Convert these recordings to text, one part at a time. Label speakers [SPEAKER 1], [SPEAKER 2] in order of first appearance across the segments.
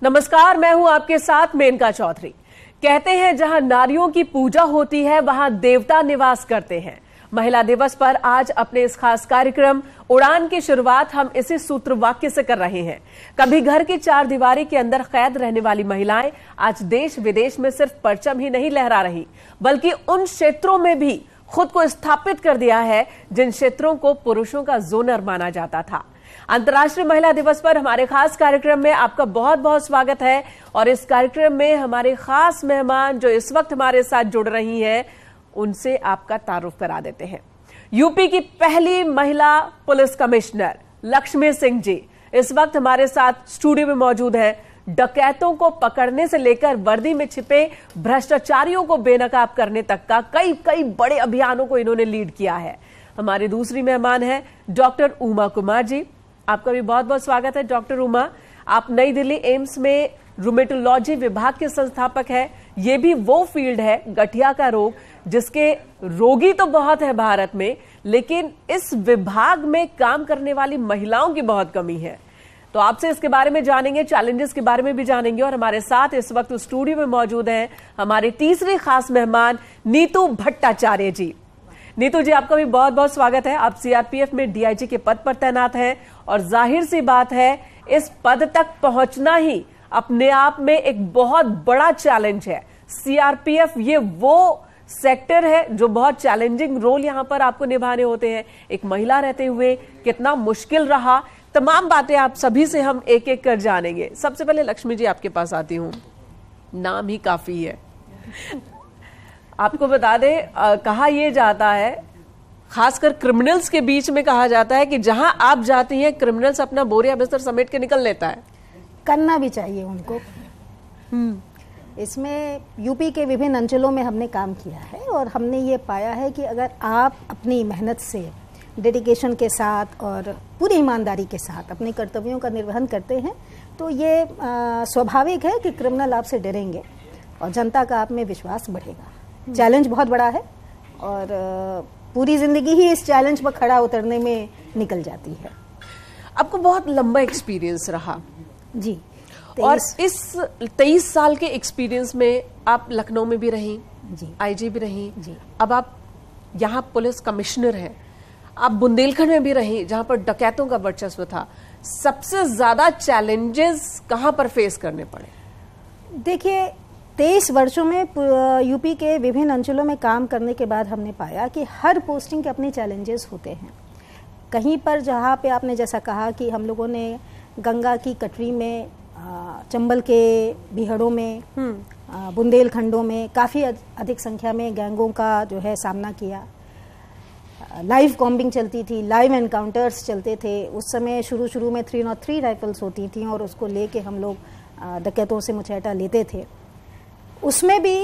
[SPEAKER 1] नमस्कार, मैं हूं आपके साथ मेनका चौधरी। कहते हैं जहां नारियों की पूजा होती है वहां देवता निवास करते हैं। महिला दिवस पर आज अपने इस खास कार्यक्रम उड़ान की शुरुआत हम इसी सूत्र वाक्य से कर रहे हैं। कभी घर की चार दीवारी के अंदर कैद रहने वाली महिलाएं आज देश विदेश में सिर्फ परचम ही नहीं लहरा रही, बल्कि उन क्षेत्रों में भी खुद को स्थापित कर दिया है जिन क्षेत्रों को पुरुषों का जोनर माना जाता था। अंतर्राष्ट्रीय महिला दिवस पर हमारे खास कार्यक्रम में आपका बहुत बहुत स्वागत है। और इस कार्यक्रम में हमारे खास मेहमान जो इस वक्त हमारे साथ जुड़ रही हैं, उनसे आपका तारुफ करा देते हैं। यूपी की पहली महिला पुलिस कमिश्नर लक्ष्मी सिंह जी इस वक्त हमारे साथ स्टूडियो में मौजूद हैं। डकैतों को पकड़ने से लेकर वर्दी में छिपे भ्रष्टाचारियों को बेनकाब करने तक का कई बड़े अभियानों को इन्होंने लीड किया है। हमारी दूसरी मेहमान है डॉक्टर उमा कुमार जी। आपका भी बहुत बहुत स्वागत है डॉक्टर उमा। आप नई दिल्ली एम्स में रूमेटोलॉजी विभाग के संस्थापक हैं। ये भी वो फील्ड है, गठिया का रोग, जिसके रोगी तो बहुत है भारत में, लेकिन इस विभाग में काम करने वाली महिलाओं की बहुत कमी है। तो आपसे इसके बारे में जानेंगे, चैलेंजेस के बारे में भी जानेंगे। और हमारे साथ इस वक्त स्टूडियो में मौजूद हैं हमारे तीसरी खास मेहमान नीतू भट्टाचार्य जी। नीतू जी, आपका भी बहुत बहुत स्वागत है। आप सीआरपीएफ में डीआईजी के पद पर तैनात हैं और जाहिर सी बात है इस पद तक पहुंचना ही अपने आप में एक बहुत बड़ा चैलेंज है। सीआरपीएफ ये वो सेक्टर है जो बहुत चैलेंजिंग रोल यहां पर आपको निभाने होते हैं। एक महिला रहते हुए कितना मुश्किल रहा, तमाम बातें आप सभी से हम एक एक कर जानेंगे। सबसे पहले लक्ष्मी जी आपके पास आती हूं, नाम ही काफी है। आपको बता दें, कहा यह जाता है, खासकर क्रिमिनल्स के बीच में कहा जाता है कि जहां आप जाती हैं क्रिमिनल्स अपना बोरिया बिस्तर समेट के निकल लेता है।
[SPEAKER 2] करना भी चाहिए उनको। इसमें यूपी के विभिन्न अंचलों में हमने काम किया है और हमने ये पाया है कि अगर आप अपनी मेहनत से, डेडिकेशन के साथ और पूरी ईमानदारी के साथ अपने कर्तव्यों का निर्वहन करते हैं तो ये स्वाभाविक है कि क्रिमिनल आपसे डरेंगे और जनता का आप में विश्वास बढ़ेगा। चैलेंज बहुत बड़ा है और पूरी जिंदगी ही इस चैलेंज पर खड़ा उतरने में निकल जाती है।
[SPEAKER 1] आपको बहुत लंबा एक्सपीरियंस रहा
[SPEAKER 2] जी,
[SPEAKER 1] और इस 23 साल के एक्सपीरियंस में आप लखनऊ में भी रही
[SPEAKER 2] जी,
[SPEAKER 1] आईजी भी रही
[SPEAKER 2] जी,
[SPEAKER 1] अब आप यहाँ पुलिस कमिश्नर हैं। आप बुंदेलखंड में भी रही जहां पर डकैतों का वर्चस्व था। सबसे ज्यादा चैलेंजेस कहां पर फेस करने पड़े?
[SPEAKER 2] देखिए, 23 वर्षों में यूपी के विभिन्न अंचलों में काम करने के बाद हमने पाया कि हर पोस्टिंग के अपने चैलेंजेस होते हैं। कहीं पर जहाँ पे आपने जैसा कहा कि हम लोगों ने गंगा की कटरी में, चंबल के बिहड़ों में, बुंदेलखंडों में काफ़ी अधिक संख्या में गैंगों का जो है सामना किया। लाइव कॉम्बिंग चलती थी, लाइव एनकाउंटर्स चलते थे। उस समय शुरू में 303 राइफल्स होती थी और उसको लेके हम लोग डकैतों से मुचैटा लेते थे। उसमें भी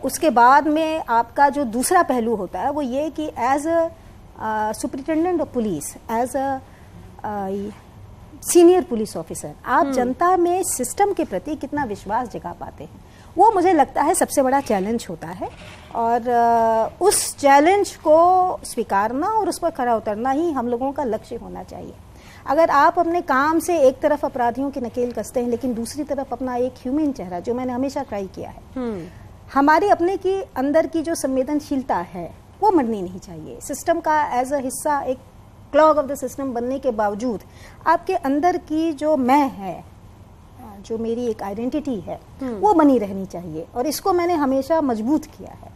[SPEAKER 2] उसके बाद में आपका जो दूसरा पहलू होता है वो ये कि as a superintendent of police, as a senior police officer, आप जनता में सिस्टम के प्रति कितना विश्वास जगा पाते हैं, वो मुझे लगता है सबसे बड़ा चैलेंज होता है। और उस चैलेंज को स्वीकारना और उस पर खरा उतरना ही हम लोगों का लक्ष्य होना चाहिए। अगर आप अपने काम से एक तरफ अपराधियों की नकेल कसते हैं लेकिन दूसरी तरफ अपना एक ह्यूमन चेहरा, जो मैंने हमेशा ट्राई किया है, हमारे अपने की अंदर की जो संवेदनशीलता है वो मरनी नहीं चाहिए। सिस्टम का एज अ हिस्सा, एक क्लॉग ऑफ द सिस्टम बनने के बावजूद आपके अंदर की जो मैं है, जो मेरी एक आइडेंटिटी है, वो बनी रहनी चाहिए। और इसको मैंने हमेशा मजबूत किया है।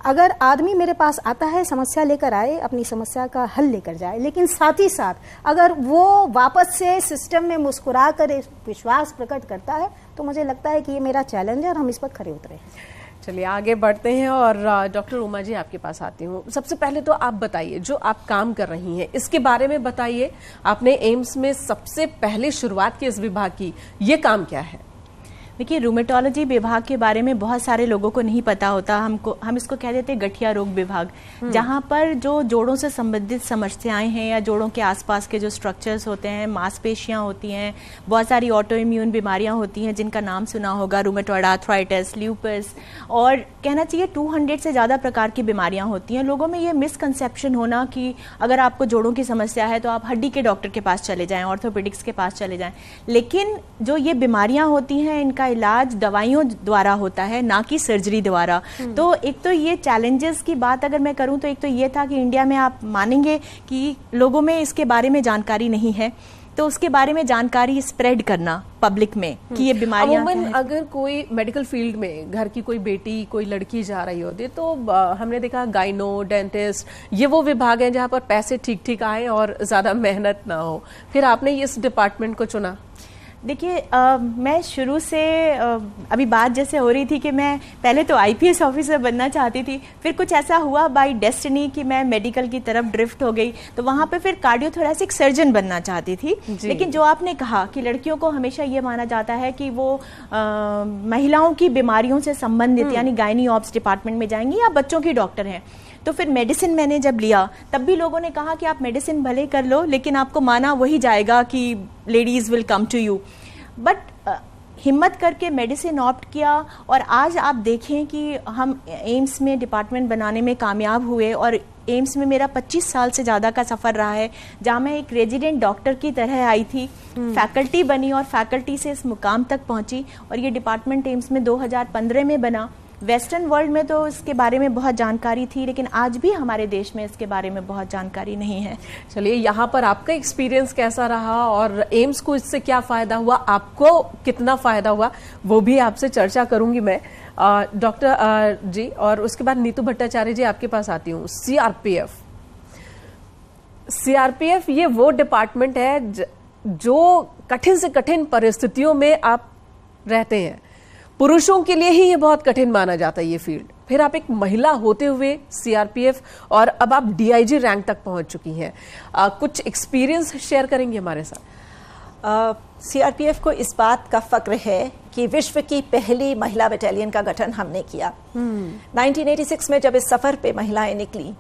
[SPEAKER 2] अगर आदमी मेरे पास आता है, समस्या लेकर आए, अपनी समस्या का हल लेकर जाए, लेकिन साथ ही साथ अगर वो वापस से सिस्टम में मुस्कुरा कर विश्वास प्रकट करता है तो मुझे लगता है कि ये मेरा चैलेंज है और हम इस पर खरे उतरे हैं।
[SPEAKER 1] चलिए आगे बढ़ते हैं और डॉक्टर उमा जी आपके पास आती हूँ। सबसे पहले तो आप बताइए, जो आप काम कर रही हैं इसके बारे में बताइए। आपने एम्स में सबसे पहले शुरुआत की इस विभाग की, ये काम क्या है?
[SPEAKER 3] देखिए, रूमेटोलॉजी विभाग के बारे में बहुत सारे लोगों को नहीं पता होता। हम इसको कह देते हैं गठिया रोग विभाग, जहाँ पर जो जोड़ों से संबंधित समस्याएं हैं या जोड़ों के आसपास के जो स्ट्रक्चर्स होते हैं, मांसपेशियां होती हैं, बहुत सारी ऑटो इम्यून बीमारियां होती हैं जिनका नाम सुना होगा, रूमेटॉइड आर्थराइटिस, ल्यूपस, और कहना चाहिए 200 से ज़्यादा प्रकार की बीमारियां होती हैं। लोगों में ये मिसकंसेप्शन होना कि अगर आपको जोड़ों की समस्या है तो आप हड्डी के डॉक्टर के पास चले जाएं, ऑर्थोपेडिक्स के पास चले जाएं, लेकिन जो ये बीमारियां होती हैं इनका इलाज दवाइयों द्वारा होता है, ना कि सर्जरी द्वारा। तो एक तो ये चैलेंजेस की बात अगर मैं करूं तो एक तो ये था कि इंडिया में आप मानेंगे कि लोगों में इसके बारे में जानकारी नहीं है, तो उसके बारे में जानकारी स्प्रेड करना पब्लिक में कि ये बीमारियां हैं।
[SPEAKER 1] अगर कोई मेडिकल फील्ड में घर की कोई बेटी कोई लड़की जा रही होती तो हमने देखा गाइनो, डेंटिस्ट, ये वो विभाग हैं जहाँ पर पैसे ठीक ठीक आए और ज़्यादा मेहनत ना हो, फिर आपने इस डिपार्टमेंट को चुना?
[SPEAKER 3] देखिए, मैं शुरू से अभी बात जैसे हो रही थी कि मैं पहले तो आईपीएस ऑफिसर बनना चाहती थी, फिर कुछ ऐसा हुआ बाय डेस्टिनी कि मैं मेडिकल की तरफ ड्रिफ्ट हो गई, तो वहाँ पे फिर कार्डियोथोरेसिक सर्जन बनना चाहती थी। लेकिन जो आपने कहा कि लड़कियों को हमेशा ये माना जाता है कि वो महिलाओं की बीमारियों से संबंधित यानी गायनी ऑप्स डिपार्टमेंट में जाएंगी या बच्चों की डॉक्टर हैं, तो फिर मेडिसिन मैंने जब लिया तब भी लोगों ने कहा कि आप मेडिसिन भले कर लो लेकिन आपको माना वही जाएगा कि ladies will come to you. But हिम्मत करके मेडिसिन ऑप्ट किया और आज आप देखें कि हम एम्स में डिपार्टमेंट बनाने में कामयाब हुए और एम्स में मेरा 25 साल से ज़्यादा का सफ़र रहा है, जहाँ मैं एक रेजिडेंट डॉक्टर की तरह आई थी, फैकल्टी बनी और फैकल्टी से इस मुकाम तक पहुँची और ये डिपार्टमेंट एम्स में 2015 में बना। वेस्टर्न वर्ल्ड में तो इसके बारे में बहुत जानकारी थी लेकिन आज भी हमारे देश में इसके बारे में बहुत जानकारी नहीं है।
[SPEAKER 1] चलिए, यहाँ पर आपका एक्सपीरियंस कैसा रहा और एम्स को इससे क्या फ़ायदा हुआ, आपको कितना फ़ायदा हुआ, वो भी आपसे चर्चा करूंगी मैं डॉक्टर जी। और उसके बाद नीतू भट्टाचार्य जी आपके पास आती हूँ। सीआरपीएफ ये वो डिपार्टमेंट है जो कठिन से कठिन परिस्थितियों में आप रहते हैं। पुरुषों के लिए ही ये बहुत कठिन माना जाता है ये फील्ड, फिर आप एक महिला होते हुए सीआरपीएफ और अब आप डीआईजी रैंक तक पहुंच चुकी हैं, कुछ एक्सपीरियंस शेयर करेंगे हमारे साथ?
[SPEAKER 4] सीआरपीएफ को इस बात का फक्र है कि विश्व की पहली महिला बटालियन का गठन हमने किया। 1986 में जब इस सफर पे महिलाएं निकली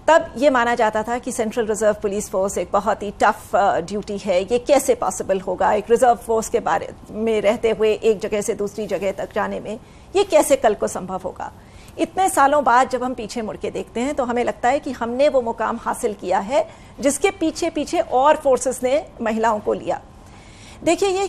[SPEAKER 4] तब ये माना जाता था कि सेंट्रल रिजर्व पुलिस फोर्स एक बहुत ही टफ ड्यूटी है, ये कैसे पॉसिबल होगा, एक रिजर्व फोर्स के बारे में रहते हुए एक जगह से दूसरी जगह तक जाने में ये कैसे कल को संभव होगा। इतने सालों बाद जब हम पीछे मुड़ के देखते हैं तो हमें लगता है कि हमने वो मुकाम हासिल किया है जिसके पीछे पीछे और फोर्सेस ने महिलाओं को लिया। देखिए, ये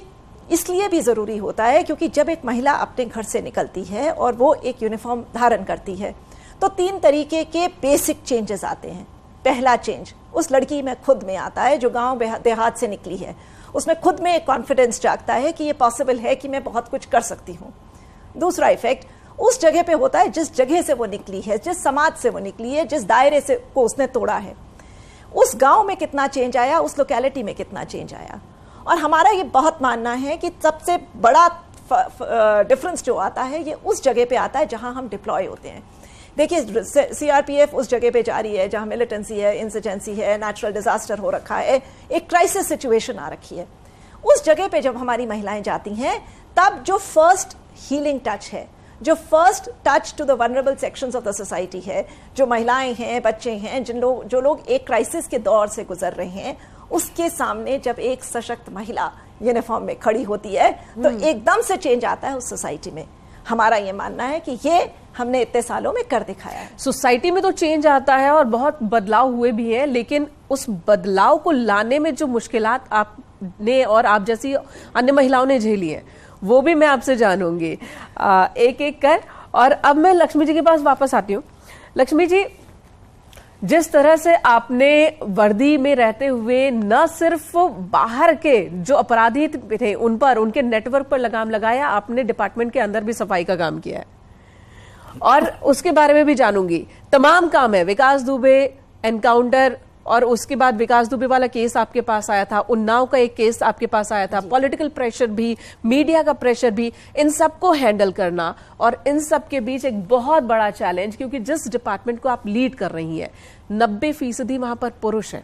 [SPEAKER 4] इसलिए भी ज़रूरी होता है क्योंकि जब एक महिला अपने घर से निकलती है और वो एक यूनिफॉर्म धारण करती है तो 3 तरीके के बेसिक चेंजेस आते हैं। पहला चेंज उस लड़की में खुद में आता है जो गांव देहात से निकली है, उसमें खुद में एक कॉन्फिडेंस जागता है कि ये पॉसिबल है कि मैं बहुत कुछ कर सकती हूँ। दूसरा इफेक्ट उस जगह पे होता है जिस जगह से वो निकली है, जिस समाज से वो निकली है, जिस दायरे से को उसने तोड़ा है, उस गांव में कितना चेंज आया, उस लोकेलिटी में कितना चेंज आया। और हमारा ये बहुत मानना है कि सबसे बड़ा डिफरेंस जो आता है ये उस जगह पे आता है जहां हम डिप्लॉय होते हैं। देखिए, सीआरपीएफ उस जगह पे जा रही है जहां मिलिटेंसी है, इंसर्जेंसी है, नेचुरल डिजास्टर हो रखा है, एक क्राइसिस सिचुएशन आ रखी है। उस जगह पे जब हमारी महिलाएं जाती हैं तब जो फर्स्ट हीलिंग टच है, जो first touch to the vulnerable sections of the society है, जो महिलाएं हैं, बच्चे हैं, जो लोग एक क्राइसिस के दौर से गुजर रहे हैं, उसके सामने जब एक सशक्त महिला यूनिफॉर्म में खड़ी होती है तो एकदम से चेंज आता है उस सोसाइटी में। हमारा ये मानना है कि ये हमने इतने सालों में कर दिखाया है।
[SPEAKER 1] सोसाइटी में तो चेंज आता है और बहुत बदलाव हुए भी हैं, लेकिन उस बदलाव को लाने में जो मुश्किलात आपने और आप जैसी अन्य महिलाओं ने झेली है वो भी मैं आपसे जानूंगी एक एक कर। और अब मैं लक्ष्मी जी के पास वापस आती हूँ। लक्ष्मी जी, जिस तरह से आपने वर्दी में रहते हुए न सिर्फ बाहर के जो अपराधी थे उन पर, उनके नेटवर्क पर लगाम लगाया, आपने डिपार्टमेंट के अंदर भी सफाई का काम किया है और उसके बारे में भी जानूंगी। तमाम काम है, विकास दुबे एनकाउंटर और उसके बाद विकास दुबे वाला केस आपके पास आया था, उन्नाव का एक केस आपके पास आया था, पॉलिटिकल प्रेशर भी, मीडिया का प्रेशर भी, इन सबको हैंडल करना और इन सब के बीच एक बहुत बड़ा चैलेंज, क्योंकि जिस डिपार्टमेंट को आप लीड कर रही हैं 90% वहां पर पुरुष हैं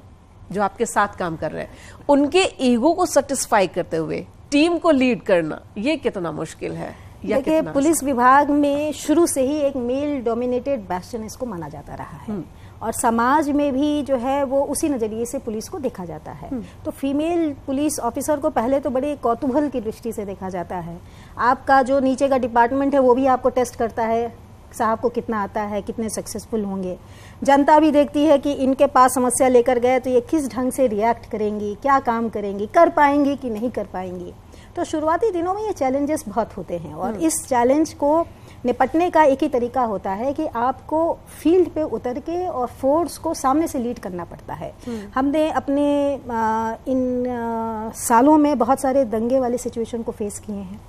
[SPEAKER 1] जो आपके साथ काम कर रहे हैं, उनके ईगो को सेटिस्फाई करते हुए टीम को लीड करना ये कितना मुश्किल है?
[SPEAKER 2] देखिए, पुलिस विभाग में शुरू से ही एक मेल डोमिनेटेड बैस्टियन इसको माना जाता रहा है और समाज में भी जो है वो उसी नज़रिए से पुलिस को देखा जाता है। तो फीमेल पुलिस ऑफिसर को पहले तो बड़े कौतूहल की दृष्टि से देखा जाता है। आपका जो नीचे का डिपार्टमेंट है वो भी आपको टेस्ट करता है, साहब को कितना आता है, कितने सक्सेसफुल होंगे। जनता भी देखती है कि इनके पास समस्या लेकर गए तो ये किस ढंग से रिएक्ट करेंगी, क्या काम करेंगी, कर पाएंगी कि नहीं कर पाएंगी। तो शुरुआती दिनों में ये चैलेंजेस बहुत होते हैं और इस चैलेंज को निपटने का एक ही तरीका होता है कि आपको फील्ड पे उतर के और फोर्स को सामने से लीड करना पड़ता है। हमने अपने इन सालों में बहुत सारे दंगे वाले सिचुएशन को फेस किए हैं।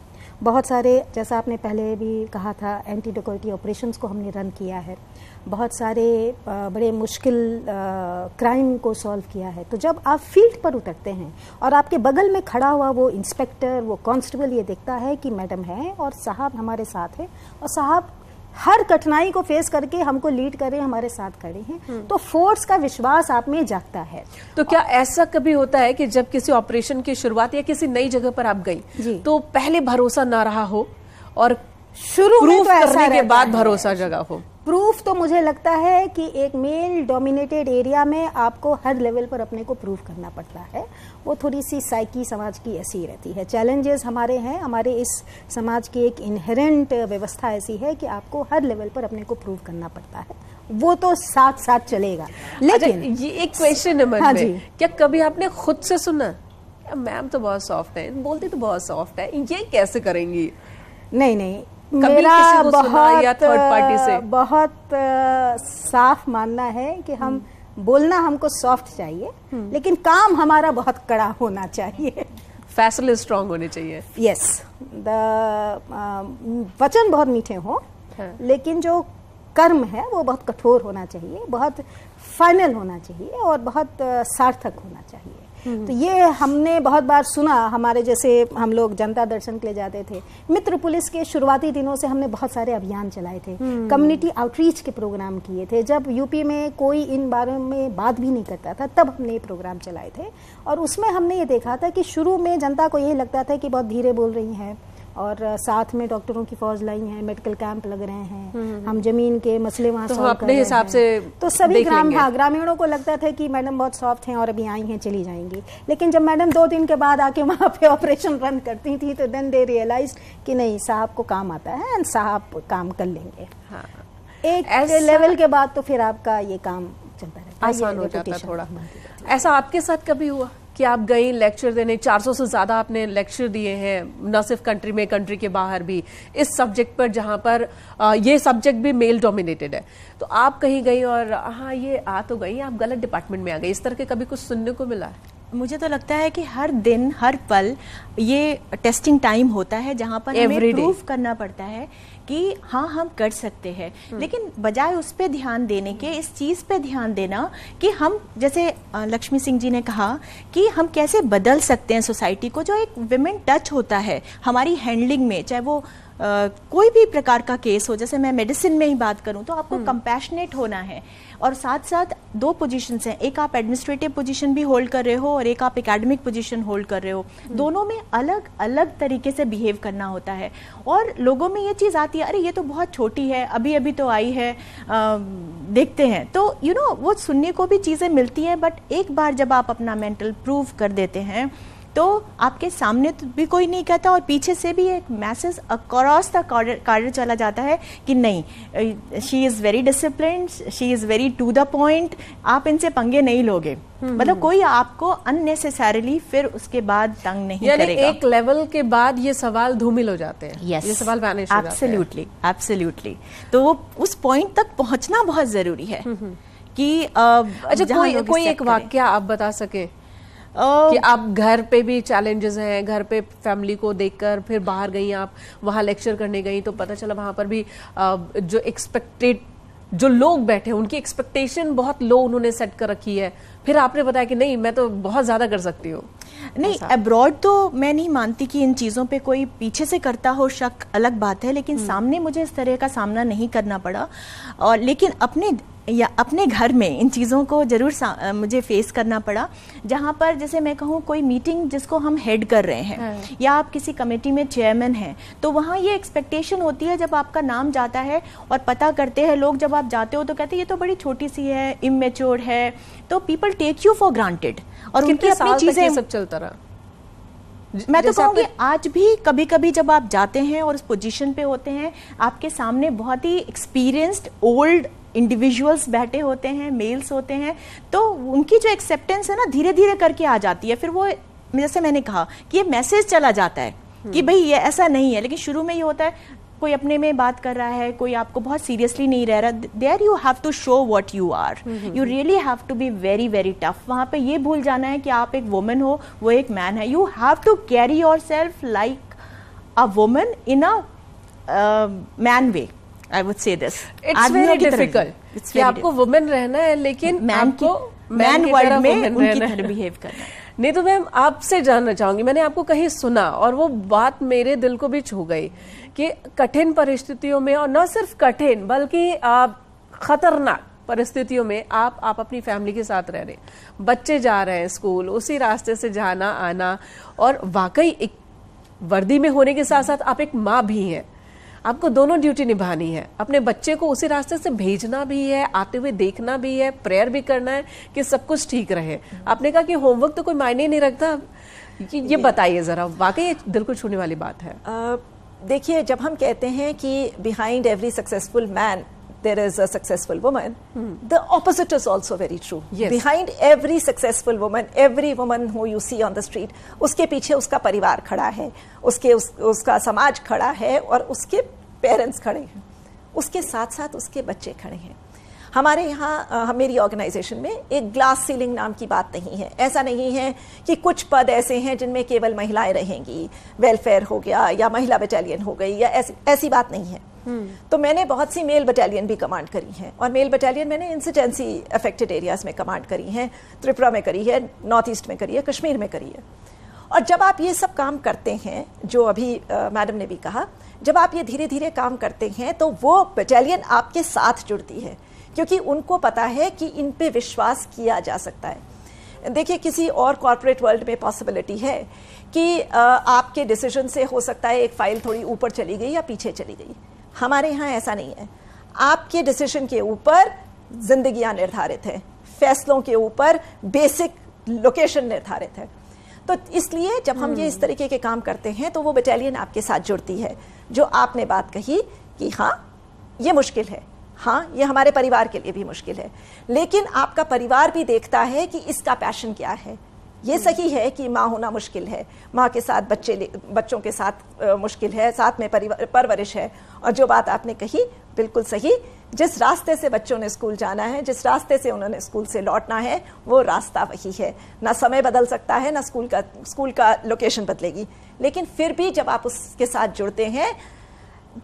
[SPEAKER 2] बहुत सारे, जैसा आपने पहले भी कहा था, एंटी डकैती ऑपरेशंस को हमने रन किया है। बहुत सारे बड़े मुश्किल क्राइम को सॉल्व किया है। तो जब आप फील्ड पर उतरते हैं और आपके बगल में खड़ा हुआ वो इंस्पेक्टर, वो कांस्टेबल ये देखता है कि मैडम है और साहब हमारे साथ है और साहब हर कठिनाई को फेस करके हमको लीड कर रहे हैं, हमारे साथ खड़े हैं, तो फोर्स का विश्वास आप में जागता है।
[SPEAKER 1] तो क्या ऐसा कभी होता है कि जब किसी ऑपरेशन की शुरुआत या किसी नई जगह पर आप गई तो पहले भरोसा ना रहा हो और
[SPEAKER 2] शुरू में तो ऐसा
[SPEAKER 1] करने के बाद भरोसा जगा हो?
[SPEAKER 2] प्रूफ तो मुझे लगता है कि एक मेल डोमिनेटेड एरिया में आपको हर लेवल पर अपने को प्रूफ करना पड़ता है। वो थोड़ी सी साइकी समाज की ऐसी ही रहती है। चैलेंजेस हमारे हैं, हमारे इस समाज की एक इनहेरेंट व्यवस्था ऐसी है कि आपको हर लेवल पर अपने को प्रूफ करना पड़ता है। वो तो साथ साथ चलेगा। लेकिन
[SPEAKER 1] ये एक क्वेश्चन है मन
[SPEAKER 2] हाँ
[SPEAKER 1] में,
[SPEAKER 2] जी,
[SPEAKER 1] क्या कभी आपने खुद से सुना मैम तो बहुत सॉफ्ट है, बोलती तो बहुत सॉफ्ट है, ये कैसे करेंगी?
[SPEAKER 2] नहीं,
[SPEAKER 1] मेरा या थर्ड पार्टी से
[SPEAKER 2] बहुत साफ मानना है कि हम बोलना हमको सॉफ्ट चाहिए लेकिन काम हमारा बहुत कड़ा होना चाहिए।
[SPEAKER 1] फैसले स्ट्रांग होने चाहिए।
[SPEAKER 2] यस, वचन बहुत मीठे हो लेकिन जो कर्म है वो बहुत कठोर होना चाहिए, बहुत फाइनल होना चाहिए और बहुत सार्थक होना चाहिए। तो ये हमने बहुत बार सुना। हमारे जैसे हम लोग जनता दर्शन के लिए जाते थे, मित्र पुलिस के शुरुआती दिनों से हमने बहुत सारे अभियान चलाए थे, कम्युनिटी आउटरीच के प्रोग्राम किए थे। जब यूपी में कोई इन बारे में बात भी नहीं करता था तब हमने ये प्रोग्राम चलाए थे और उसमें हमने ये देखा था कि शुरू में जनता को यही लगता था कि बहुत धीरे बोल रही हैं और साथ में डॉक्टरों की फौज लाई है, मेडिकल कैंप लग रहे हैं, हम जमीन के मसले वहाँ
[SPEAKER 1] तो हम अपने हिसाब से
[SPEAKER 2] तो सभी ग्रामीणों को लगता था कि मैडम बहुत सॉफ्ट हैं और अभी आई हैं, चली जाएंगी। लेकिन जब मैडम 2 दिन के बाद आके वहाँ पे ऑपरेशन रन करती थी तो देन दे रियलाइज कि नहीं, साहब को काम आता है एंड साहब काम कर लेंगे। एक लेवल के बाद तो फिर आपका ये काम चलता रहता है,
[SPEAKER 1] आसान हो जाता थोड़ा। ऐसा आपके साथ कभी हुआ कि आप गई लेक्चर देने, 400 से ज्यादा आपने लेक्चर दिए हैं, न सिर्फ कंट्री में, कंट्री के बाहर भी, इस सब्जेक्ट पर जहां पर ये सब्जेक्ट भी मेल डोमिनेटेड है, तो आप कहीं गई और हाँ ये आ तो गई, आप गलत डिपार्टमेंट में आ गई, इस तरह के कभी कुछ सुनने को मिला है?
[SPEAKER 3] मुझे तो लगता है कि हर दिन हर पल ये टेस्टिंग टाइम होता है जहाँ पर हमें प्रूफ करना पड़ता है कि हाँ हम कर सकते हैं। लेकिन बजाय उस पर ध्यान देने के इस चीज़ पे ध्यान देना कि हम, जैसे लक्ष्मी सिंह जी ने कहा कि हम कैसे बदल सकते हैं सोसाइटी को। जो एक विमेन टच होता है हमारी हैंडलिंग में, चाहे वो कोई भी प्रकार का केस हो, जैसे मैं मेडिसिन में ही बात करूं तो आपको कंपैशनेट होना है और साथ साथ 2 पोजीशंस हैं, एक आप एडमिनिस्ट्रेटिव पोजीशन भी होल्ड कर रहे हो और एक आप एकेडमिक पोजीशन होल्ड कर रहे हो। दोनों में अलग अलग तरीके से बिहेव करना होता है और लोगों में ये चीज़ आती है, अरे ये तो बहुत छोटी है, अभी अभी तो आई है, देखते हैं। तो वो सुनने को भी चीज़ें मिलती हैं, बट एक बार जब आप अपना मेंटल प्रूव कर देते हैं तो आपके सामने तो भी कोई नहीं कहता और पीछे से भी एक मैसेज अक्रॉस द कॉरिडोर चला जाता है कि नहीं, she is very disciplined, she is very to the point, आप इनसे पंगे नहीं लोगे। मतलब कोई आपको अननेसेसरीली फिर उसके बाद तंग नहीं करेगा।
[SPEAKER 1] एक लेवल के बाद ये सवाल धूमिल हो जाते हैं।
[SPEAKER 3] yes,
[SPEAKER 1] ये सवाल वैनिश हो जाते हैं।
[SPEAKER 3] एब्सोल्युटली। तो वो उस पॉइंट तक पहुंचना बहुत जरूरी है कि
[SPEAKER 1] अच्छा, कोई एक वाक्य आप बता सके कि आप घर पे भी चैलेंजेस हैं, घर पे फैमिली को देखकर फिर बाहर गई, आप वहाँ लेक्चर करने गई तो पता चला वहाँ पर भी जो एक्सपेक्टेड, जो लोग बैठे हैं उनकी एक्सपेक्टेशन बहुत लो उन्होंने सेट कर रखी है, फिर आपने बताया कि नहीं मैं तो बहुत ज़्यादा कर सकती हूँ।
[SPEAKER 3] नहीं, अब्रॉड तो मैं नहीं मानती कि इन चीज़ों पे कोई पीछे से करता हो, शक अलग बात है, लेकिन सामने मुझे इस तरह का सामना नहीं करना पड़ा। और लेकिन अपने या अपने घर में इन चीज़ों को ज़रूर मुझे फेस करना पड़ा, जहाँ पर जैसे मैं कहूँ कोई मीटिंग जिसको हम हेड कर रहे हैं या आप किसी कमेटी में चेयरमैन हैं, तो वहाँ ये एक्सपेक्टेशन होती है जब आपका नाम जाता है और पता करते हैं लोग, जब आप जाते हो तो कहते हैं ये तो बड़ी छोटी सी है, इमेच्योर है, तो people take you for granted और उनकी अपनी चीज़ें
[SPEAKER 1] सब चलता रहा।
[SPEAKER 3] मैं तो कहूँगी आज भी कभी कभी जब आप जाते हैं और उस पोजीशन पे होते हैं, आपके सामने बहुत ही एक्सपीरियंस्ड ओल्ड इंडिविजुअल्स बैठे होते हैं, मेल्स होते हैं, तो उनकी जो एक्सेप्टेंस है ना धीरे धीरे करके आ जाती है। फिर वो जैसे मैंने कहा कि ये मैसेज चला जाता है कि भाई ये ऐसा नहीं है, लेकिन शुरू में ये होता है कोई अपने में बात कर रहा है, कोई आपको बहुत सीरियसली नहीं रह रहा, there you have to show what you are, you really have to be very very tough. वहाँ पे ये भूल जाना है कि आप एक वुमन हो, वो एक मैन है। You have to carry yourself like a woman in a man way, I would say this.
[SPEAKER 1] It's very difficult कि आपको वुमेन रहना है, लेकिन
[SPEAKER 3] मैन वर्ल्ड में उनकी तरह बिहेव करना है।
[SPEAKER 1] नहीं तो मैम आपसे जानना चाहूंगी, मैंने आपको कहीं सुना और वो बात मेरे दिल को भी छू गई कि कठिन परिस्थितियों में, और न सिर्फ कठिन बल्कि खतरनाक परिस्थितियों में आप अपनी फैमिली के साथ रह रहे, बच्चे जा रहे हैं स्कूल, उसी रास्ते से जाना आना, और वाकई एक वर्दी में होने के साथ साथ आप एक माँ भी हैं, आपको दोनों ड्यूटी निभानी है। अपने बच्चे को उसी रास्ते से भेजना भी है, आते हुए देखना भी है, प्रेयर भी करना है कि सब कुछ ठीक रहे। आपने कहा कि होमवर्क तो कोई मायने नहीं रखता, ये बताइए जरा, वाकई दिल को छूने वाली बात है।
[SPEAKER 4] देखिए, जब हम कहते हैं कि behind every successful man there is a successful woman, the opposite is also very true. Yes. Behind every successful woman, every woman who you see on the street, उसके पीछे उसका परिवार खड़ा है, उसका समाज खड़ा है और उसके पेरेंट्स खड़े हैं, उसके साथ साथ उसके बच्चे खड़े हैं। हमारे यहाँ मेरी ऑर्गेनाइजेशन में एक ग्लास सीलिंग नाम की बात नहीं है। ऐसा नहीं है कि कुछ पद ऐसे हैं जिनमें केवल महिलाएं रहेंगी, वेलफेयर हो गया या महिला बटालियन हो गई, या ऐसी बात नहीं है। तो मैंने बहुत सी मेल बटालियन भी कमांड करी हैं, और मेल बटालियन मैंने इंसिडेंसी अफेक्टेड एरियाज में कमांड करी हैं, त्रिपुरा में करी है, नॉर्थ ईस्ट में करी है, कश्मीर में करी है। और जब आप ये सब काम करते हैं, जो अभी मैडम ने भी कहा, जब आप ये धीरे धीरे काम करते हैं तो वो बटालियन आपके साथ जुड़ती है, क्योंकि उनको पता है कि इन पे विश्वास किया जा सकता है। देखिए, किसी और कॉर्पोरेट वर्ल्ड में पॉसिबिलिटी है कि आपके डिसीजन से हो सकता है एक फाइल थोड़ी ऊपर चली गई या पीछे चली गई। हमारे यहाँ ऐसा नहीं है। आपके डिसीजन के ऊपर जिंदगियां निर्धारित है, फैसलों के ऊपर बेसिक लोकेशन निर्धारित है। तो इसलिए जब हम ये इस तरीके के काम करते हैं तो वो बटालियन आपके साथ जुड़ती है। जो आपने बात कही कि हाँ ये मुश्किल है, हाँ ये हमारे परिवार के लिए भी मुश्किल है, लेकिन आपका परिवार भी देखता है कि इसका पैशन क्या है। ये सही है कि माँ होना मुश्किल है, माँ के साथ बच्चों के साथ मुश्किल है, साथ में परवरिश है। और जो बात आपने कही बिल्कुल सही, जिस रास्ते से बच्चों ने स्कूल जाना है, जिस रास्ते से उन्होंने स्कूल से लौटना है, वो रास्ता वही है। ना समय बदल सकता है, ना स्कूल का लोकेशन बदलेगी, लेकिन फिर भी जब आप उसके साथ जुड़ते हैं,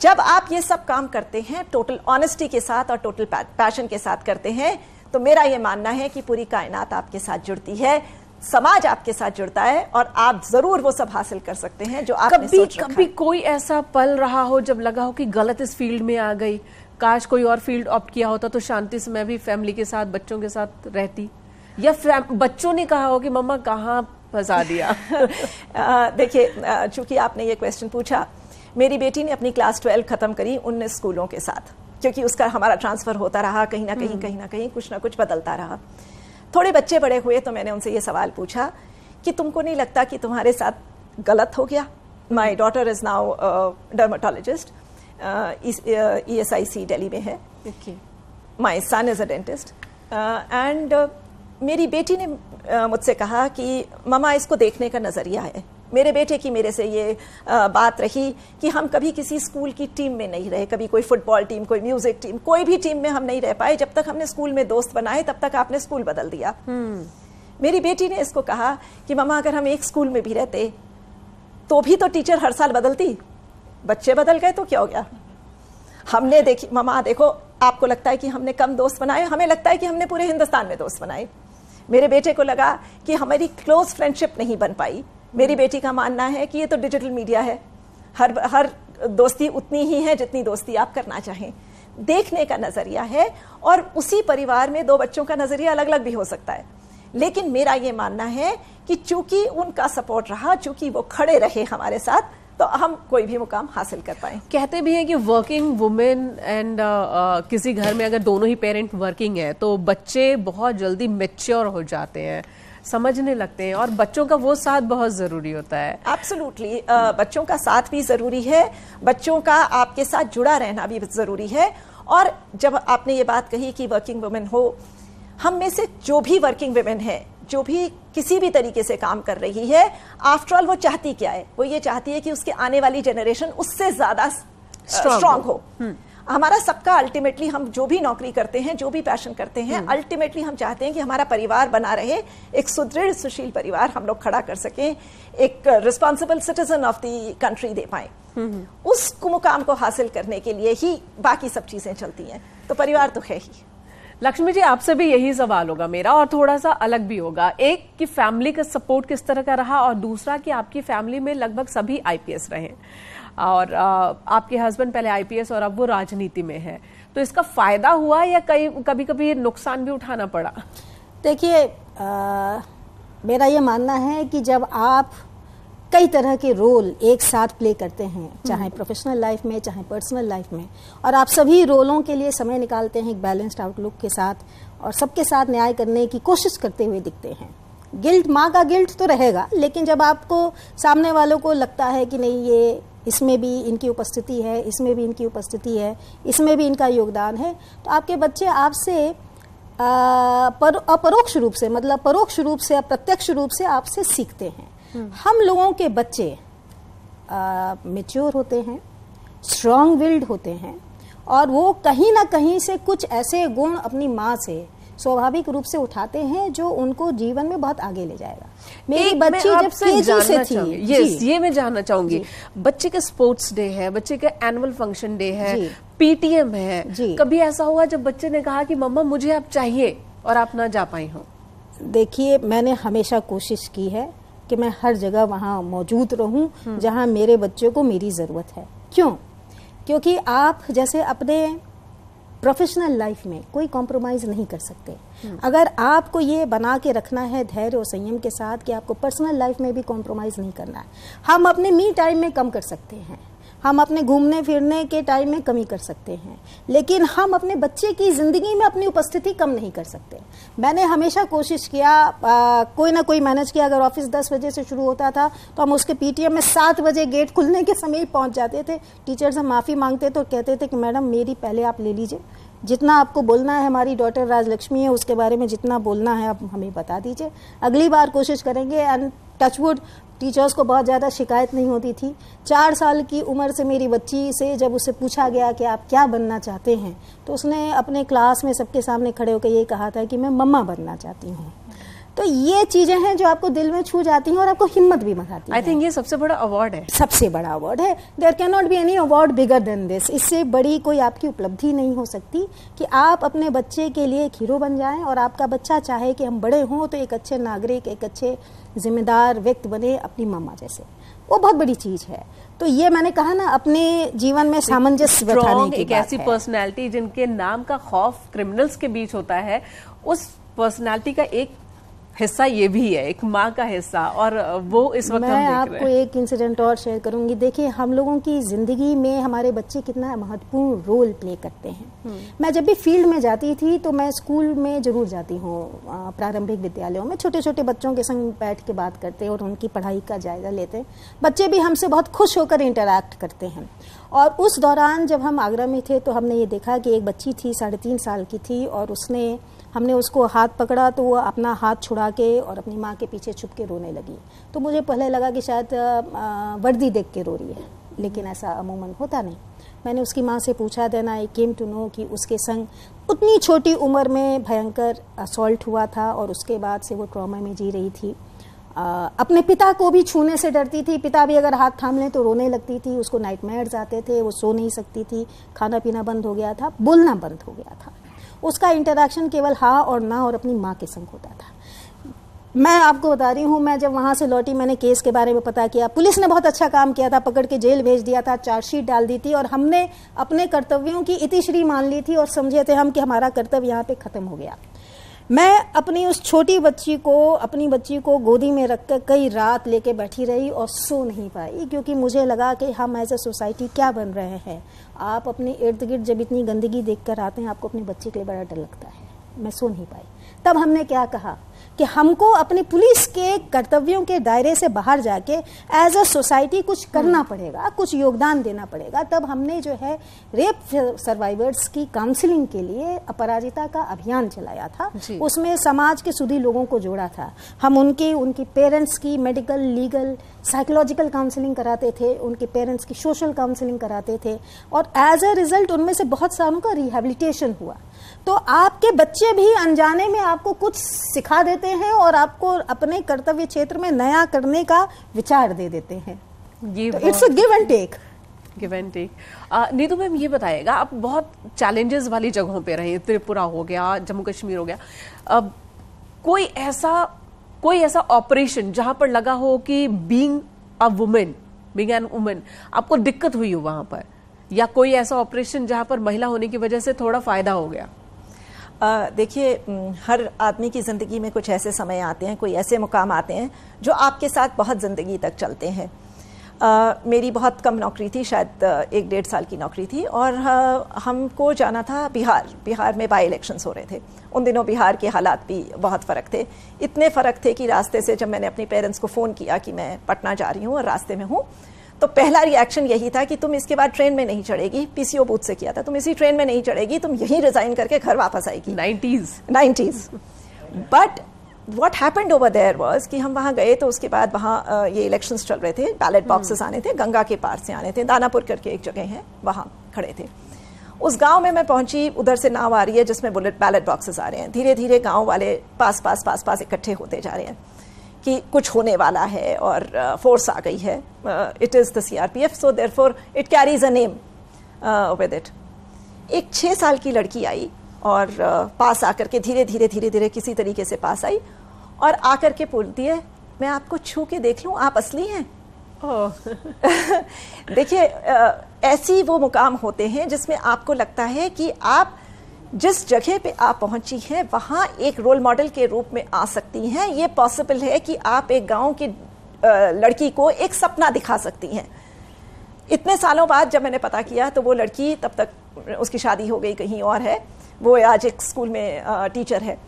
[SPEAKER 4] जब आप ये सब काम करते हैं टोटल ऑनेस्टी के साथ और टोटल पैशन के साथ करते हैं, तो मेरा ये मानना है कि पूरी कायनात आपके साथ जुड़ती है, समाज आपके साथ जुड़ता है, और आप जरूर वो सब हासिल कर सकते हैं जो आपने सोच रखा है।
[SPEAKER 1] कभी कोई ऐसा पल रहा हो जब लगा हो कि गलत इस फील्ड में आ गई, काश कोई और फील्ड ऑप्ट किया होता तो शांति से मैं भी फैमिली के साथ, बच्चों के साथ रहती, या बच्चों ने कहा हो कि मम्मा कहाँ फंसा दिया?
[SPEAKER 4] देखिए, चूंकि आपने ये क्वेश्चन पूछा, मेरी बेटी ने अपनी क्लास 12 खत्म करी 19 स्कूलों के साथ, क्योंकि उसका हमारा ट्रांसफर होता रहा, कहीं ना कहीं कुछ ना कुछ बदलता रहा। थोड़े बच्चे बड़े हुए तो मैंने उनसे ये सवाल पूछा कि तुमको नहीं लगता कि तुम्हारे साथ गलत हो गया? My daughter is now dermatologist, ESIC Delhi में है। माई सन इज अ डेंटिस्ट। एंड मेरी बेटी ने मुझसे कहा कि मम्मा इसको देखने का नज़रिया है। मेरे बेटे की मेरे से ये बात रही कि हम कभी किसी स्कूल की टीम में नहीं रहे, कभी कोई फुटबॉल टीम, कोई म्यूजिक टीम, कोई भी टीम में हम नहीं रह पाए। जब तक हमने स्कूल में दोस्त बनाए तब तक आपने स्कूल बदल दिया। मेरी बेटी ने इसको कहा कि मम्मा अगर हम एक स्कूल में भी रहते तो भी तो टीचर हर साल बदलती, बच्चे बदल गए तो क्या हो गया? हमने देखी मम्मा, देखो आपको लगता है कि हमने कम दोस्त बनाए, हमें लगता है कि हमने पूरे हिंदुस्तान में दोस्त बनाए। मेरे बेटे को लगा कि हमारी क्लोज फ्रेंडशिप नहीं बन पाई। मेरी बेटी का मानना है कि ये तो डिजिटल मीडिया है, हर दोस्ती उतनी ही है जितनी दोस्ती आप करना चाहें। देखने का नजरिया है, और उसी परिवार में दो बच्चों का नजरिया अलग अलग भी हो सकता है। लेकिन मेरा ये मानना है कि चूंकि उनका सपोर्ट रहा, चूंकि वो खड़े रहे हमारे साथ, तो हम कोई भी मुकाम हासिल कर पाए।
[SPEAKER 1] कहते भी हैं कि वर्किंग वुमेन एंड किसी घर में अगर दोनों ही पेरेंट वर्किंग है तो बच्चे बहुत जल्दी मैच्योर हो जाते हैं, समझने लगते हैं, और बच्चों का वो साथ बहुत जरूरी होता है।
[SPEAKER 4] एब्सोल्युटली, बच्चों का साथ भी जरूरी है, बच्चों का आपके साथ जुड़ा रहना भी जरूरी है। और जब आपने ये बात कही कि वर्किंग वुमेन हो, हम में से जो भी वर्किंग वुमेन है, जो भी किसी भी तरीके से काम कर रही है, आफ्टर ऑल वो चाहती क्या है? वो ये चाहती है कि उसके आने वाली जनरेशन उससे ज्यादा स्ट्रांग हो। हमारा सबका अल्टीमेटली, हम जो भी नौकरी करते हैं, जो भी पैशन करते हैं, अल्टीमेटली हम चाहते हैं कि हमारा परिवार बना रहे, एक सुदृढ़ सुशील परिवार हम लोग खड़ा कर सकें, एक responsible citizen of the country दे पाए। उस मुकाम को हासिल करने के लिए ही बाकी सब चीजें चलती हैं, तो परिवार तो है ही।
[SPEAKER 1] लक्ष्मी जी, आपसे भी यही सवाल होगा मेरा, और थोड़ा सा अलग भी होगा। एक कि फैमिली का सपोर्ट किस तरह का रहा, और दूसरा कि आपकी फैमिली में लगभग सभी आईपीएस रहे, और आपके हस्बैंड पहले आईपीएस और अब वो राजनीति में है, तो इसका फायदा हुआ या कभी कभी नुकसान भी उठाना पड़ा?
[SPEAKER 2] देखिए, मेरा ये मानना है कि जब आप कई तरह के रोल एक साथ प्ले करते हैं, चाहे प्रोफेशनल लाइफ में, चाहे पर्सनल लाइफ में, और आप सभी रोलों के लिए समय निकालते हैं एक बैलेंस्ड आउटलुक के साथ, और सबके साथ न्याय करने की कोशिश करते हुए दिखते हैं। गिल्ट, माँ का गिल्ट तो रहेगा, लेकिन जब आपको सामने वालों को लगता है कि नहीं, ये इसमें भी इनकी उपस्थिति है, इसमें भी इनकी उपस्थिति है, इसमें भी इनका योगदान है, तो आपके बच्चे आपसे अपरोक्ष रूप से, मतलब परोक्ष रूप से, अप्रत्यक्ष रूप से आपसे सीखते हैं। हम लोगों के बच्चे मैच्योर होते हैं, स्ट्रॉन्ग विल्ड होते हैं, और वो कहीं ना कहीं से कुछ ऐसे गुण अपनी माँ से स्वाभाविक रूप से उठाते हैं जो उनको जीवन में बहुत आगे ले जाएगा। मेरी बच्ची जब केजी से थी,
[SPEAKER 1] ये मैं जानना चाहूंगी, बच्चे का स्पोर्ट्स डे है, बच्चे का एनुअल फंक्शन डे है, पीटीएम है, कभी ऐसा हुआ जब बच्चे ने कहा कि मम्मा मुझे आप चाहिए और आप ना जा पाई हो?
[SPEAKER 2] देखिए, मैंने हमेशा कोशिश की है कि मैं हर जगह वहाँ मौजूद रहूं जहाँ मेरे बच्चे को मेरी ज़रूरत है। क्यों? क्योंकि आप जैसे अपने प्रोफेशनल लाइफ में कोई कॉम्प्रोमाइज़ नहीं कर सकते। अगर आपको ये बना के रखना है धैर्य और संयम के साथ कि आपको पर्सनल लाइफ में भी कॉम्प्रोमाइज़ नहीं करना है। हम अपने मी टाइम में कम कर सकते हैं, हम अपने घूमने फिरने के टाइम में कमी कर सकते हैं, लेकिन हम अपने बच्चे की ज़िंदगी में अपनी उपस्थिति कम नहीं कर सकते। मैंने हमेशा कोशिश किया, कोई ना कोई मैनेज किया। अगर ऑफिस 10 बजे से शुरू होता था तो हम उसके पीटीएम में 7 बजे गेट खुलने के समय ही पहुंच जाते थे। टीचर से माफ़ी मांगते तो कहते थे कि मैडम मेरी पहले आप ले लीजिए, जितना आपको बोलना है, हमारी डॉटर राजलक्ष्मी है, उसके बारे में जितना बोलना है आप हमें बता दीजिए, अगली बार कोशिश करेंगे। एंड टचवुड, टीचर्स को बहुत ज़्यादा शिकायत नहीं होती थी। 4 साल की उम्र से मेरी बच्ची से जब उससे पूछा गया कि आप क्या बनना चाहते हैं, तो उसने अपने क्लास में सबके सामने खड़े होकर ये कहा था कि मैं मम्मा बनना चाहती हूँ। तो ये चीज़ें हैं जो आपको दिल में छू जाती हैं और आपको हिम्मत भी बढ़ाती हैं।
[SPEAKER 1] आई थिंक ये सबसे बड़ा अवार्ड है,
[SPEAKER 2] सबसे बड़ा अवार्ड है। There can not be any award bigger than this. इससे बड़ी कोई आपकी उपलब्धि नहीं हो सकती कि आप अपने बच्चे के लिए एक हीरो बन जाएं, और आपका बच्चा चाहे कि हम बड़े हों तो एक अच्छे नागरिक, एक अच्छे जिम्मेदार व्यक्ति बने अपनी मम्मा जैसे। वो बहुत बड़ी चीज़ है। तो ये मैंने कहा ना, अपने जीवन में सामंजस्य बैठाने की
[SPEAKER 1] एक ऐसी पर्सनैलिटी जिनके नाम का खौफ क्रिमिनल्स के बीच होता है, उस पर्सनैलिटी का एक हिस्सा ये भी है, एक माँ का हिस्सा, और वो इस वक्त
[SPEAKER 2] मैं आपको एक इंसिडेंट और शेयर करूंगी। देखिए, हम लोगों की ज़िंदगी में हमारे बच्चे कितना महत्वपूर्ण रोल प्ले करते हैं। मैं जब भी फील्ड में जाती थी तो मैं स्कूल में ज़रूर जाती हूँ, प्रारंभिक विद्यालयों में छोटे छोटे बच्चों के संग बैठ के बात करते हैं और उनकी पढ़ाई का जायज़ा लेते हैं। बच्चे भी हमसे बहुत खुश होकर इंटरैक्ट करते हैं। और उस दौरान जब हम आगरा में थे तो हमने ये देखा कि एक बच्ची थी, 3.5 साल की थी, और हमने उसको हाथ पकड़ा तो वो अपना हाथ छुड़ा के और अपनी माँ के पीछे छुप के रोने लगी। तो मुझे पहले लगा कि शायद वर्दी देख के रो रही है, लेकिन ऐसा अमूमन होता नहीं। मैंने उसकी माँ से पूछा, then I came to know कि उसके संग उतनी छोटी उम्र में भयंकर असॉल्ट हुआ था, और उसके बाद से वो ट्रॉमा में जी रही थी। अपने पिता को भी छूने से डरती थी। पिता भी अगर हाथ थाम लें तो रोने लगती थी, उसको नाइटमेयर्स आते थे, वो सो नहीं सकती थी, खाना पीना बंद हो गया था, बोलना बंद हो गया था। उसका इंटरेक्शन केवल हाँ और ना और अपनी माँ के संग होता था। मैं आपको बता रही हूँ, मैं जब वहाँ से लौटी मैंने केस के बारे में पता किया, पुलिस ने बहुत अच्छा काम किया था, पकड़ के जेल भेज दिया था, चार्जशीट डाल दी थी और हमने अपने कर्तव्यों की इतिश्री मान ली थी और समझे थे हम कि हमारा कर्तव्य यहाँ पे ख़त्म हो गया। मैं अपनी उस छोटी बच्ची को, अपनी बच्ची को गोदी में रख कर कई रात लेके बैठी रही और सो नहीं पाई, क्योंकि मुझे लगा कि हम एज ए सोसाइटी क्या बन रहे हैं। आप अपने इर्द गिर्द जब इतनी गंदगी देख कर आते हैं, आपको अपनी बच्ची के लिए बड़ा डर लगता है। मैं सो नहीं पाई। तब हमने क्या कहा कि हमको अपने पुलिस के कर्तव्यों के दायरे से बाहर जाके एज अ सोसाइटी कुछ करना पड़ेगा, कुछ योगदान देना पड़ेगा। तब हमने जो है रेप सर्वाइवर्स की काउंसलिंग के लिए अपराजिता का अभियान चलाया था। उसमें समाज के सुधी लोगों को जोड़ा था। हम उनकी पेरेंट्स की मेडिकल, लीगल, साइकोलॉजिकल काउंसलिंग कराते थे, उनके पेरेंट्स की सोशल काउंसलिंग कराते थे और एज अ रिजल्ट उनमें से बहुत सारों का रिहेबिलिटेशन हुआ। तो आपके बच्चे भी अनजाने में आपको कुछ सिखा देते हैं और आपको अपने कर्तव्य क्षेत्र में नया करने का विचार दे देते हैं। तो it's a give and take.
[SPEAKER 1] Give and take. Neetu ma'am ये बताइएगा, आप बहुत चैलेंजेस वाली जगहों पे रहे, त्रिपुरा हो गया, जम्मू कश्मीर हो गया, कोई ऐसा ऑपरेशन जहां पर लगा हो कि बीइंग एन वुमेन आपको दिक्कत हुई हो वहां पर, या कोई ऐसा ऑपरेशन जहां पर महिला होने की वजह से थोड़ा फायदा हो गया?
[SPEAKER 4] देखिए, हर आदमी की ज़िंदगी में कुछ ऐसे समय आते हैं, कोई ऐसे मुकाम आते हैं जो आपके साथ बहुत ज़िंदगी तक चलते हैं। मेरी बहुत कम नौकरी थी, शायद 1-1.5 साल की नौकरी थी, और हमको जाना था बिहार में बाई इलेक्शंस हो रहे थे। उन दिनों बिहार के हालात भी बहुत फ़र्क थे, इतने फ़र्क थे कि रास्ते से जब मैंने अपने पेरेंट्स को फ़ोन किया कि मैं पटना जा रही हूँ और रास्ते में हूँ, तो पहला रिएक्शन यही था कि तुम इसके बाद ट्रेन में नहीं चढ़ेगी। पीसीओ बूथ से किया था, तुम इसी ट्रेन में नहीं चढ़ेगी, तुम यहीं रिजाइन करके घर वापस आएगी। 90s। But what happened over there was कि हम वहाँ गए तो उसके बाद वहाँ ये इलेक्शंस चल रहे थे, बैलेट बॉक्सेस आने थे, गंगा के पार से आने थे, दानापुर करके एक जगह है, वहाँ खड़े थे। उस गांव में मैं पहुंची, उधर से नाव आ रही है जिसमें बैलेट बॉक्सेस आ रहे हैं। धीरे धीरे गाँव वाले पास इकट्ठे होते जा रहे हैं कि कुछ होने वाला है और फोर्स आ गई है। It is the CRPF, so therefore it carries a name with it. एक 6 साल की लड़की आई और पास आकर के धीरे धीरे किसी तरीके से पास आई और आकर के बोलती है, मैं आपको छू के देख लूं, आप असली हैं? देखिए, ऐसी वो मुकाम होते हैं जिसमें आपको लगता है कि आप जिस जगह पे आप पहुंची हैं वहाँ एक रोल मॉडल के रूप में आ सकती हैं। ये पॉसिबल है कि आप एक गांव की लड़की को एक सपना दिखा सकती हैं। इतने सालों बाद जब मैंने पता किया तो वो लड़की, तब तक उसकी शादी हो गई, कहीं और है, वो आज एक स्कूल में टीचर है।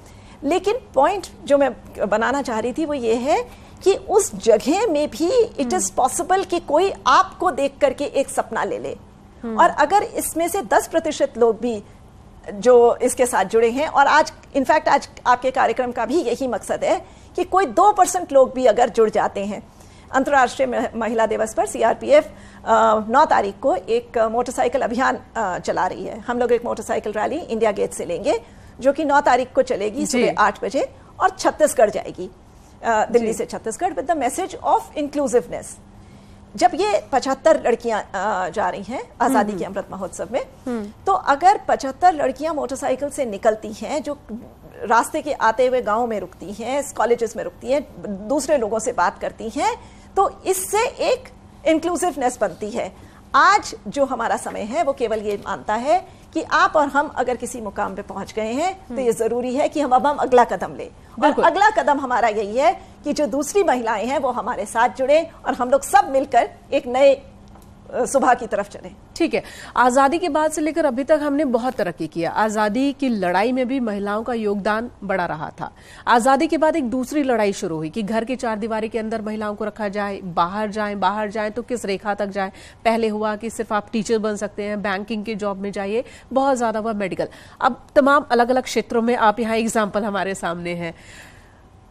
[SPEAKER 4] लेकिन पॉइंट जो मैं बनाना चाह रही थी वो ये है कि उस जगह में भी इट इज़ पॉसिबल कि कोई आपको देख करके एक सपना ले ले। और अगर इसमें से 10% लोग भी जो इसके साथ जुड़े हैं, और आज इनफैक्ट आज आपके कार्यक्रम का भी यही मकसद है कि कोई 2% लोग भी अगर जुड़ जाते हैं। अंतर्राष्ट्रीय महिला दिवस पर CRPF 9 तारीख को एक मोटरसाइकिल अभियान चला रही है। हम लोग एक मोटरसाइकिल रैली इंडिया गेट से लेंगे जो कि 9 तारीख को चलेगी सुबह 8 बजे और छत्तीसगढ़ जाएगी, दिल्ली से Chhattisgarh, with the message of inclusiveness. जब ये 75 लड़कियां जा रही हैं आज़ादी के अमृत महोत्सव में, तो अगर 75 लड़कियां मोटरसाइकिल से निकलती हैं, जो रास्ते के आते हुए गाँव में रुकती हैं, कॉलेजेस में रुकती हैं, दूसरे लोगों से बात करती हैं, तो इससे एक इंक्लूसिवनेस बनती है। आज जो हमारा समय है वो केवल ये मानता है कि आप और हम अगर किसी मुकाम पे पहुंच गए हैं तो ये जरूरी है कि हम अगला कदम लें। और अगला कदम हमारा यही है कि जो दूसरी महिलाएं हैं वो हमारे साथ जुड़े और हम लोग सब मिलकर एक नए सुबह की तरफ चले।
[SPEAKER 1] ठीक है, आज़ादी के बाद से लेकर अभी तक हमने बहुत तरक्की किया। आज़ादी की लड़ाई में भी महिलाओं का योगदान बड़ा रहा था। आज़ादी के बाद एक दूसरी लड़ाई शुरू हुई कि घर की 4 दीवारी के अंदर महिलाओं को रखा जाए, बाहर जाएं तो किस रेखा तक जाएं। पहले हुआ कि सिर्फ आप टीचर बन सकते हैं, बैंकिंग के जॉब में जाइए, बहुत ज्यादा हुआ मेडिकल। अब तमाम अलग अलग क्षेत्रों में आप यहाँ एग्जाम्पल हमारे सामने हैं।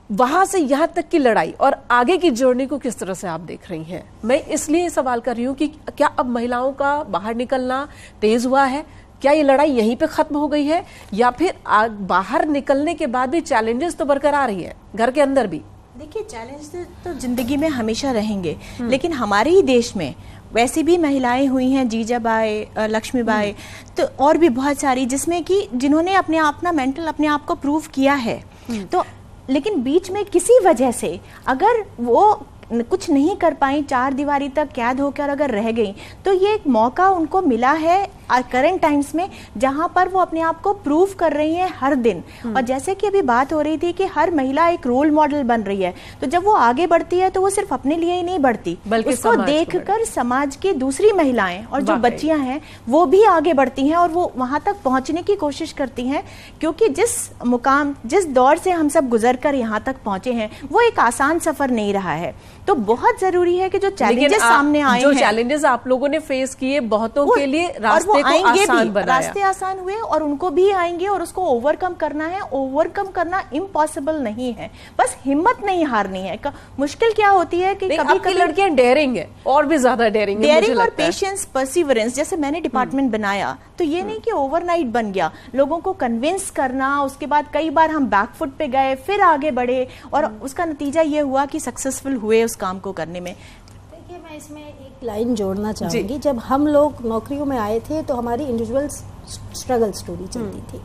[SPEAKER 1] वहां से यहां तक की लड़ाई और आगे की जर्नी को किस तरह से आप देख रही हैं? मैं इसलिए सवाल कर रही हूं कि क्या अब महिलाओं का बाहर निकलना तेज हुआ है? क्या ये लड़ाई यहीं पे खत्म हो गई है, या फिर बाहर निकलने के बाद भी चैलेंजेस तो बरकरार ही है घर के अंदर भी?
[SPEAKER 3] देखिए, चैलेंज तो जिंदगी में हमेशा रहेंगे, लेकिन हमारे ही देश में वैसे भी महिलाएं हुई हैं, जीजाबाई, लक्ष्मीबाई, तो और भी बहुत सारी, जिसमें कि जिन्होंने अपने आप ना मेंटल अपने आप को प्रूव किया है। तो लेकिन बीच में किसी वजह से अगर वो कुछ नहीं कर पाई, 4 दीवारी तक कैद होकर अगर रह गई, तो ये एक मौका उनको मिला है करंट टाइम्स में, जहां पर वो अपने आप को प्रूव कर रही हैं हर दिन। और जैसे कि अभी बात हो रही थी कि हर महिला एक रोल मॉडल बन रही है, तो जब वो आगे बढ़ती है तो वो सिर्फ अपने लिए ही नहीं बढ़ती, बल्कि उसको देखकर समाज की दूसरी महिलाएं और जो बच्चियां हैं वो भी आगे बढ़ती हैं और वो वहां तक पहुंचने की कोशिश करती हैं। क्योंकि जिस मुकाम, जिस दौर से हम सब गुजर कर यहाँ तक पहुंचे हैं, वो एक आसान सफर नहीं रहा है। तो बहुत जरूरी है कि जो चैलेंजेस सामने आए हैं,
[SPEAKER 1] जो चैलेंजेस आप लोगों ने फेस किए, बहुतों के लिए रास्ते को आसान बनाया।
[SPEAKER 3] रास्ते आसान हुए और उनको भी आएंगे और उसको ओवरकम करना है। ओवरकम करना इम्पॉसिबल नहीं है, बस हिम्मत नहीं हारनी है। मुश्किल क्या होती है कि कभी
[SPEAKER 1] लड़कियां डेयरिंग है, और भी ज्यादा डेयरिंग
[SPEAKER 3] और पेशेंस, परसिवरेंस। जैसे मैंने डिपार्टमेंट बनाया तो ये नहीं कि ओवरनाइट बन गया, लोगों को कन्विंस करना, उसके बाद कई बार हम बैकफुट पे गए, फिर आगे बढ़े और उसका नतीजा ये हुआ कि सक्सेसफुल हुए उस काम को करने में।
[SPEAKER 2] देखिए, मैं इसमें एक लाइन जोड़ना चाहूँगी। जब हम लोग नौकरियों में आए थे तो हमारी इंडिविजुअल स्ट्रगल स्टोरी चलती थी,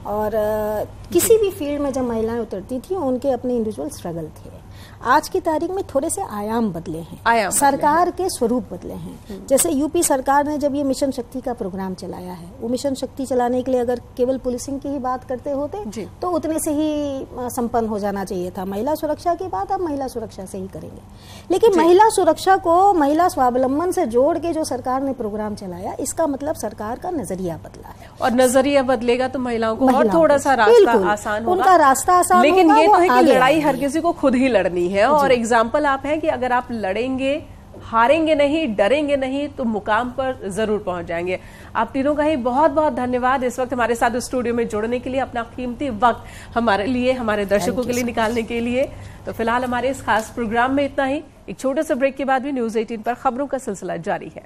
[SPEAKER 2] और किसी भी फील्ड में जब महिलाएं उतरती थी उनके अपने इंडिविजुअल स्ट्रगल थे। आज की तारीख में थोड़े से आयाम बदले हैं, सरकार के स्वरूप बदले हैं। जैसे यूपी सरकार ने जब ये मिशन शक्ति का प्रोग्राम चलाया है, वो मिशन शक्ति चलाने के लिए अगर केवल पुलिसिंग की ही बात करते होते तो उतने से ही संपन्न हो जाना चाहिए था। महिला सुरक्षा की बात अब महिला सुरक्षा से ही करेंगे, लेकिन महिला सुरक्षा को महिला स्वावलंबन से जोड़ के जो सरकार ने प्रोग्राम चलाया, इसका मतलब सरकार का नजरिया बदला है।
[SPEAKER 1] और नजरिया बदलेगा तो महिलाओं को और थोड़ा सा रास्ता आसान होगा,
[SPEAKER 2] उनका रास्ता आसान
[SPEAKER 1] लेकिन
[SPEAKER 2] होगा।
[SPEAKER 1] ये तो है कि लड़ाई हर किसी को खुद ही लड़नी है। और एग्जाम्पल आप हैं कि अगर आप लड़ेंगे, हारेंगे नहीं, डरेंगे नहीं, तो मुकाम पर जरूर पहुंच जाएंगे। आप तीनों का ही बहुत बहुत धन्यवाद इस वक्त हमारे साथ स्टूडियो में जुड़ने के लिए, अपना कीमती वक्त हमारे लिए, हमारे दर्शकों के लिए निकालने के लिए। तो फिलहाल हमारे इस खास प्रोग्राम में इतना ही। एक छोटे से ब्रेक के बाद भी न्यूज़ 18 पर खबरों का सिलसिला जारी है।